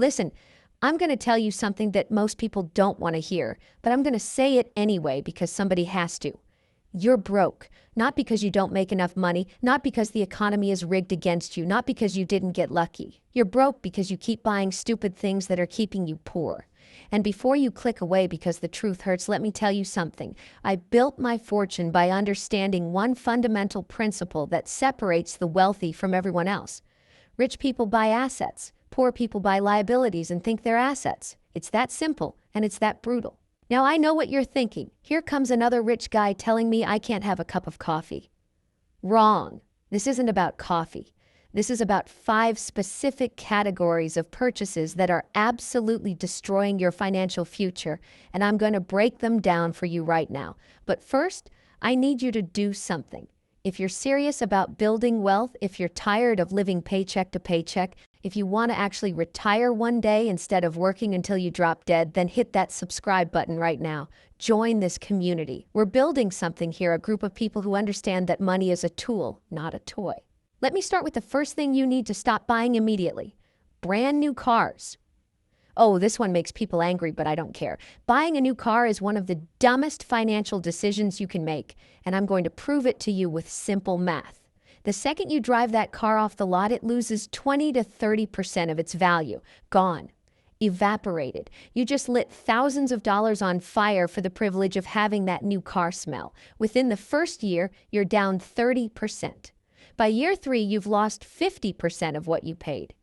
Listen, I'm going to tell you something that most people don't want to hear, but I'm going to say it anyway because somebody has to. You're broke, not because you don't make enough money, not because the economy is rigged against you, not because you didn't get lucky. You're broke because you keep buying stupid things that are keeping you poor. And before you click away because the truth hurts, let me tell you something. I built my fortune by understanding one fundamental principle that separates the wealthy from everyone else. Rich people buy assets. Poor people buy liabilities and think they're assets. It's that simple, and it's that brutal. Now I know what you're thinking. Here comes another rich guy telling me I can't have a cup of coffee. Wrong. This isn't about coffee. This is about 5 specific categories of purchases that are absolutely destroying your financial future, and I'm going to break them down for you right now. But first, I need you to do something. If you're serious about building wealth, if you're tired of living paycheck to paycheck, if you want to actually retire one day instead of working until you drop dead, then hit that subscribe button right now. Join this community. We're building something here, a group of people who understand that money is a tool, not a toy. Let me start with the first thing you need to stop buying immediately. Brand new cars. Oh, this one makes people angry, but I don't care. Buying a new car is one of the dumbest financial decisions you can make, and I'm going to prove it to you with simple math. The second you drive that car off the lot, it loses 20 to 30% of its value. Gone. Evaporated. You just lit thousands of dollars on fire for the privilege of having that new car smell. Within the first year, you're down 30%. By year 3, you've lost 50% of what you paid.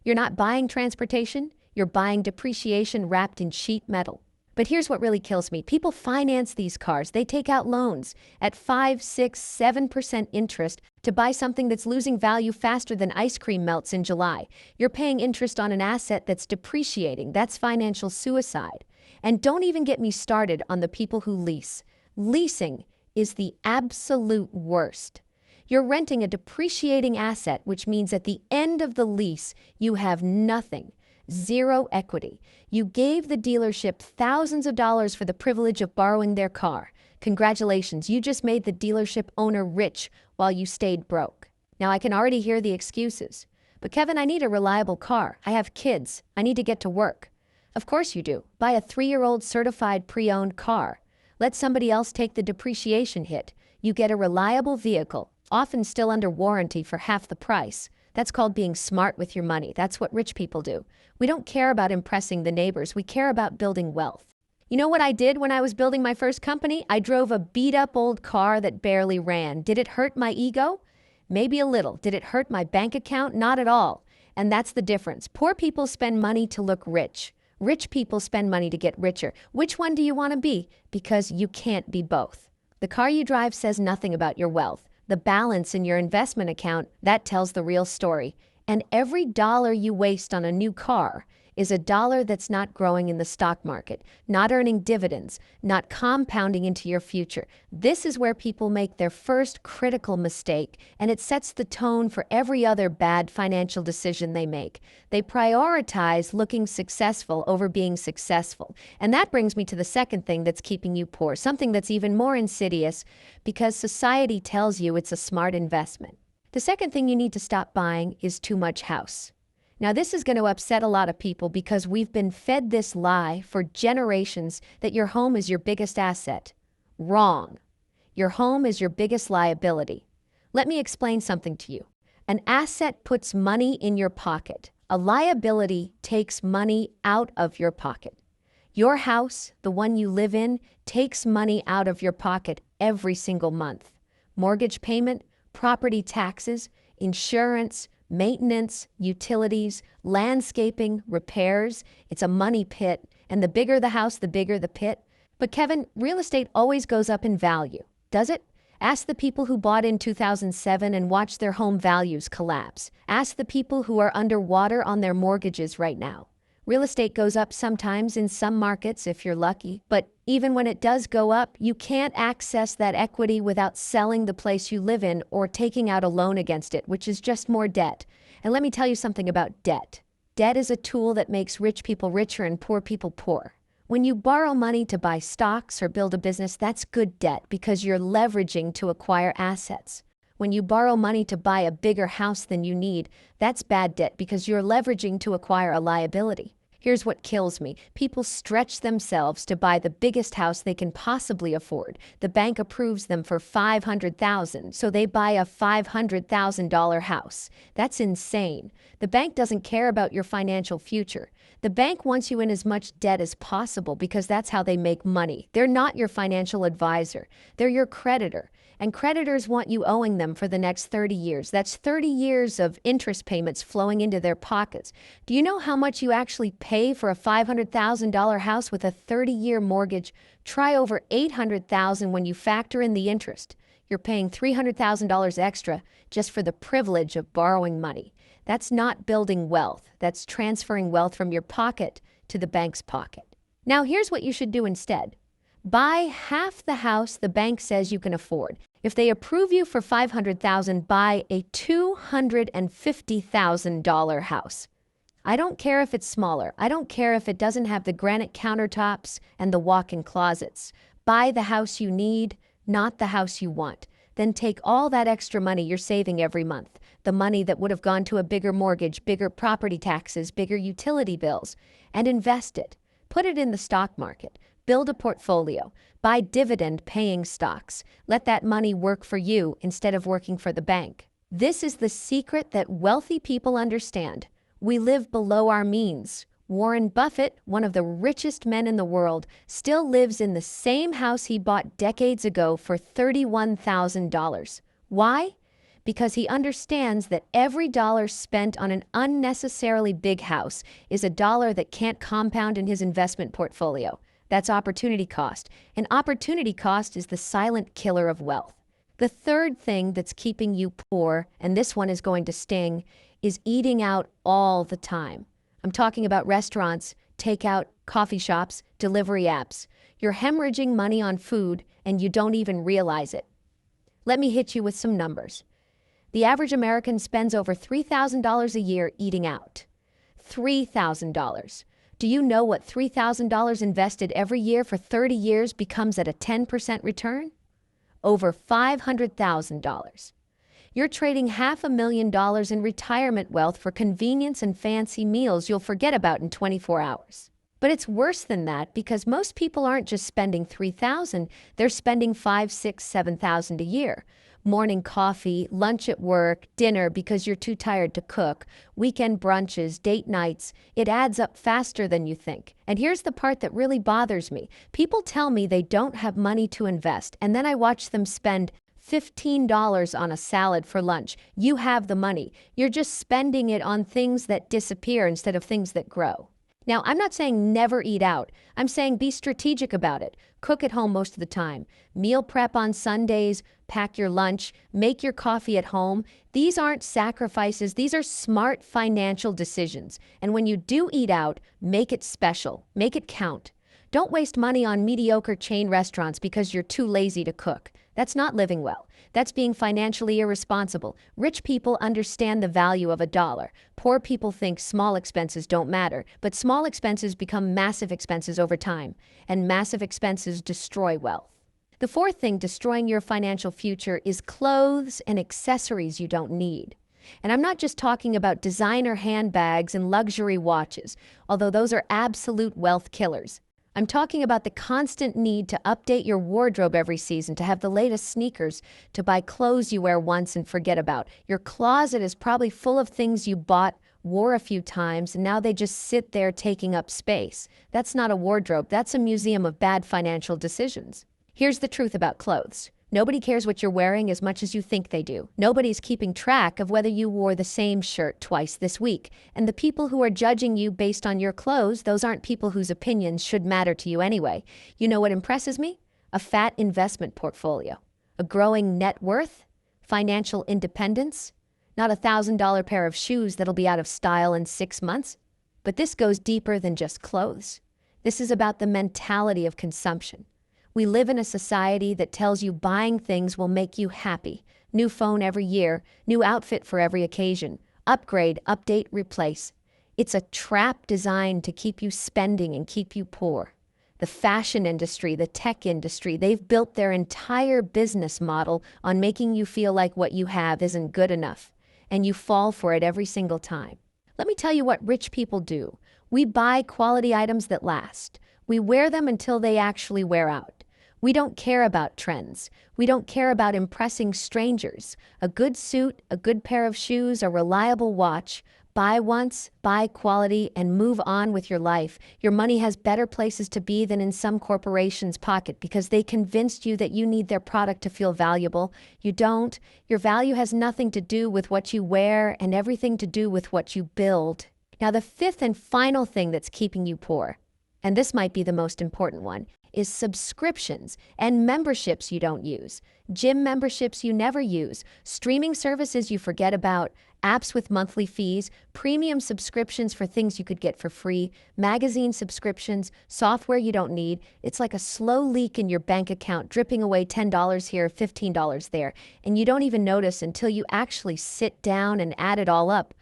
You're not buying transportation, you're buying depreciation wrapped in sheet metal. But here's what really kills me. People finance these cars. They take out loans at 5, 6, 7% interest to buy something that's losing value faster than ice cream melts in July. You're paying interest on an asset that's depreciating. That's financial suicide. And don't even get me started on the people who lease. Leasing is the absolute worst. You're renting a depreciating asset, which means at the end of the lease, you have nothing. Zero equity. You gave the dealership thousands of dollars for the privilege of borrowing their car. Congratulations, you just made the dealership owner rich while you stayed broke. Now I can already hear the excuses. But Kevin, I need a reliable car. I have kids. I need to get to work. Of course you do. Buy a 3-year-old certified pre-owned car. Let somebody else take the depreciation hit. You get a reliable vehicle, often still under warranty for half the price. That's called being smart with your money. That's what rich people do. We don't care about impressing the neighbors. We care about building wealth. You know what I did when I was building my first company? I drove a beat-up old car that barely ran. Did it hurt my ego? Maybe a little. Did it hurt my bank account? Not at all. And that's the difference. Poor people spend money to look rich. Rich people spend money to get richer. Which one do you want to be? Because you can't be both. The car you drive says nothing about your wealth. The balance in your investment account, that tells the real story. And every dollar you waste on a new car is a dollar that's not growing in the stock market, not earning dividends, not compounding into your future. This is where people make their first critical mistake, and it sets the tone for every other bad financial decision they make. They prioritize looking successful over being successful. And that brings me to the second thing that's keeping you poor, something that's even more insidious because society tells you it's a smart investment. The second thing you need to stop buying is too much house. Now, this is going to upset a lot of people because we've been fed this lie for generations that your home is your biggest asset. Wrong. Your home is your biggest liability. Let me explain something to you. An asset puts money in your pocket. A liability takes money out of your pocket. Your house, the one you live in, takes money out of your pocket every single month. Mortgage payment, property taxes, insurance, maintenance, utilities, landscaping, repairs. It's a money pit, and the bigger the house, the bigger the pit. But Kevin, real estate always goes up in value, does it? Ask the people who bought in 2007 and watched their home values collapse. Ask the people who are underwater on their mortgages right now. Real estate goes up sometimes in some markets if you're lucky, but even when it does go up, you can't access that equity without selling the place you live in or taking out a loan against it, which is just more debt. And let me tell you something about debt. Debt is a tool that makes rich people richer and poor people poor. When you borrow money to buy stocks or build a business, that's good debt because you're leveraging to acquire assets. When you borrow money to buy a bigger house than you need, that's bad debt because you're leveraging to acquire a liability. Here's what kills me. People stretch themselves to buy the biggest house they can possibly afford. The bank approves them for $500,000, so they buy a $500,000 house. That's insane. The bank doesn't care about your financial future. The bank wants you in as much debt as possible because that's how they make money. They're not your financial advisor. They're your creditor. And creditors want you owing them for the next 30 years. That's 30 years of interest payments flowing into their pockets. Do you know how much you actually pay for a $500,000 house with a 30-year mortgage? Try over $800,000 when you factor in the interest. You're paying $300,000 extra just for the privilege of borrowing money. That's not building wealth. That's transferring wealth from your pocket to the bank's pocket. Now, here's what you should do instead. Buy half the house the bank says you can afford. If they approve you for $500,000, buy a $250,000 house. I don't care if it's smaller. I don't care if it doesn't have the granite countertops and the walk-in closets. Buy the house you need, not the house you want. Then take all that extra money you're saving every month, the money that would have gone to a bigger mortgage, bigger property taxes, bigger utility bills, and invest it. Put it in the stock market. Build a portfolio. Buy dividend-paying stocks. Let that money work for you instead of working for the bank. This is the secret that wealthy people understand. We live below our means. Warren Buffett, one of the richest men in the world, still lives in the same house he bought decades ago for $31,000. Why? Because he understands that every dollar spent on an unnecessarily big house is a dollar that can't compound in his investment portfolio. That's opportunity cost. And opportunity cost is the silent killer of wealth. The third thing that's keeping you poor, and this one is going to sting, is eating out all the time. I'm talking about restaurants, takeout, coffee shops, delivery apps. You're hemorrhaging money on food and you don't even realize it. Let me hit you with some numbers. The average American spends over $3,000 a year eating out. $3,000. Do you know what $3,000 invested every year for 30 years becomes at a 10% return? Over $500,000. You're trading $500,000 in retirement wealth for convenience and fancy meals you'll forget about in 24 hours. But it's worse than that because most people aren't just spending $3,000, they're spending $5,000, $6,000, $7,000 a year. Morning coffee, lunch at work, dinner because you're too tired to cook, weekend brunches, date nights. It adds up faster than you think. And here's the part that really bothers me. People tell me they don't have money to invest, and then I watch them spend $15 on a salad for lunch. You have the money. You're just spending it on things that disappear instead of things that grow. Now, I'm not saying never eat out. I'm saying be strategic about it. Cook at home most of the time. Meal prep on Sundays. Pack your lunch. Make your coffee at home. These aren't sacrifices. These are smart financial decisions. And when you do eat out, make it special. Make it count. Don't waste money on mediocre chain restaurants because you're too lazy to cook. That's not living well. That's being financially irresponsible. Rich people understand the value of a dollar. Poor people think small expenses don't matter, but small expenses become massive expenses over time, and massive expenses destroy wealth. The fourth thing destroying your financial future is clothes and accessories you don't need. And I'm not just talking about designer handbags and luxury watches, although those are absolute wealth killers. I'm talking about the constant need to update your wardrobe every season, to have the latest sneakers, to buy clothes you wear once and forget about. Your closet is probably full of things you bought, wore a few times, and now they just sit there taking up space. That's not a wardrobe. That's a museum of bad financial decisions. Here's the truth about clothes. Nobody cares what you're wearing as much as you think they do. Nobody's keeping track of whether you wore the same shirt twice this week. And the people who are judging you based on your clothes, those aren't people whose opinions should matter to you anyway. You know what impresses me? A fat investment portfolio. A growing net worth? Financial independence? Not a $1,000 pair of shoes that'll be out of style in 6 months. But this goes deeper than just clothes. This is about the mentality of consumption. We live in a society that tells you buying things will make you happy. New phone every year, new outfit for every occasion. Upgrade, update, replace. It's a trap designed to keep you spending and keep you poor. The fashion industry, the tech industry, they've built their entire business model on making you feel like what you have isn't good enough, and you fall for it every single time. Let me tell you what rich people do. We buy quality items that last. We wear them until they actually wear out. We don't care about trends. We don't care about impressing strangers. A good suit, a good pair of shoes, a reliable watch. Buy once, buy quality, and move on with your life. Your money has better places to be than in some corporation's pocket because they convinced you that you need their product to feel valuable. You don't. Your value has nothing to do with what you wear and everything to do with what you build. Now, the fifth and final thing that's keeping you poor, and this might be the most important one, is subscriptions and memberships you don't use. Gym memberships you never use, streaming services you forget about, apps with monthly fees, premium subscriptions for things you could get for free, magazine subscriptions, software you don't need. It's like a slow leak in your bank account, dripping away $10 here, $15 there, and you don't even notice until you actually sit down and add it all up.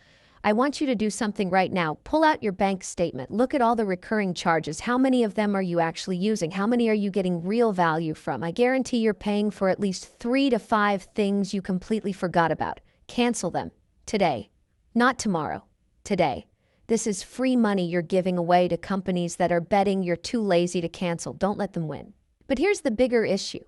I want you to do something right now. Pull out your bank statement. Look at all the recurring charges. How many of them are you actually using? How many are you getting real value from? I guarantee you're paying for at least 3 to 5 things you completely forgot about. Cancel them. Today. Not tomorrow. Today. This is free money you're giving away to companies that are betting you're too lazy to cancel. Don't let them win. But here's the bigger issue.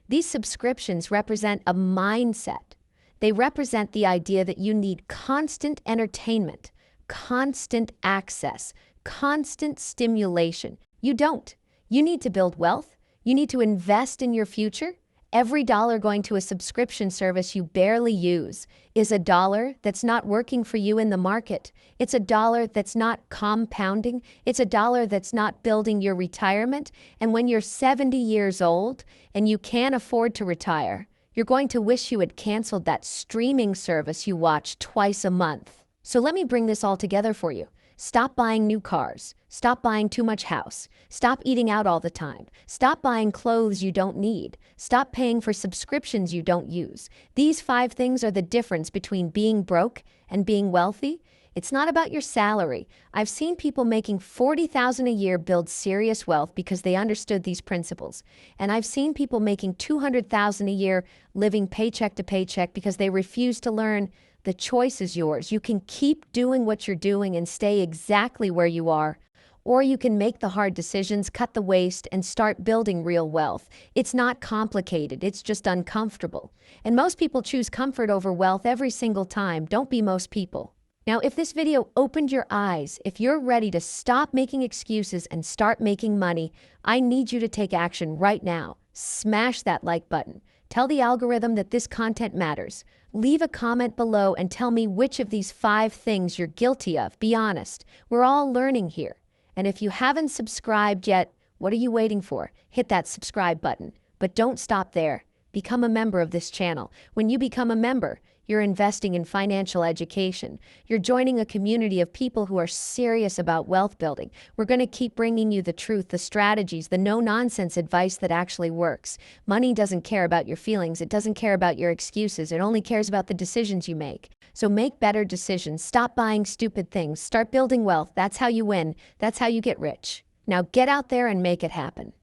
These subscriptions represent a mindset. They represent the idea that you need constant entertainment, constant access, constant stimulation. You don't. You need to build wealth. You need to invest in your future. Every dollar going to a subscription service you barely use is a dollar that's not working for you in the market. It's a dollar that's not compounding. It's a dollar that's not building your retirement. And when you're 70 years old and you can't afford to retire, you're going to wish you had canceled that streaming service you watch twice a month. So let me bring this all together for you. Stop buying new cars. Stop buying too much house. Stop eating out all the time. Stop buying clothes you don't need. Stop paying for subscriptions you don't use. These 5 things are the difference between being broke and being wealthy. It's not about your salary. I've seen people making $40,000 a year build serious wealth because they understood these principles. And I've seen people making $200,000 a year living paycheck to paycheck because they refuse to learn. The choice is yours. You can keep doing what you're doing and stay exactly where you are. Or you can make the hard decisions, cut the waste, and start building real wealth. It's not complicated. It's just uncomfortable. And most people choose comfort over wealth every single time. Don't be most people. Now, if this video opened your eyes, if you're ready to stop making excuses and start making money, I need you to take action right now. Smash that like button. Tell the algorithm that this content matters. Leave a comment below and tell me which of these 5 things you're guilty of. Be honest. We're all learning here. And if you haven't subscribed yet, what are you waiting for? Hit that subscribe button. But don't stop there. Become a member of this channel. When you become a member, you're investing in financial education. You're joining a community of people who are serious about wealth building. We're going to keep bringing you the truth, the strategies, the no-nonsense advice that actually works. Money doesn't care about your feelings. It doesn't care about your excuses. It only cares about the decisions you make. So make better decisions. Stop buying stupid things. Start building wealth. That's how you win. That's how you get rich. Now get out there and make it happen.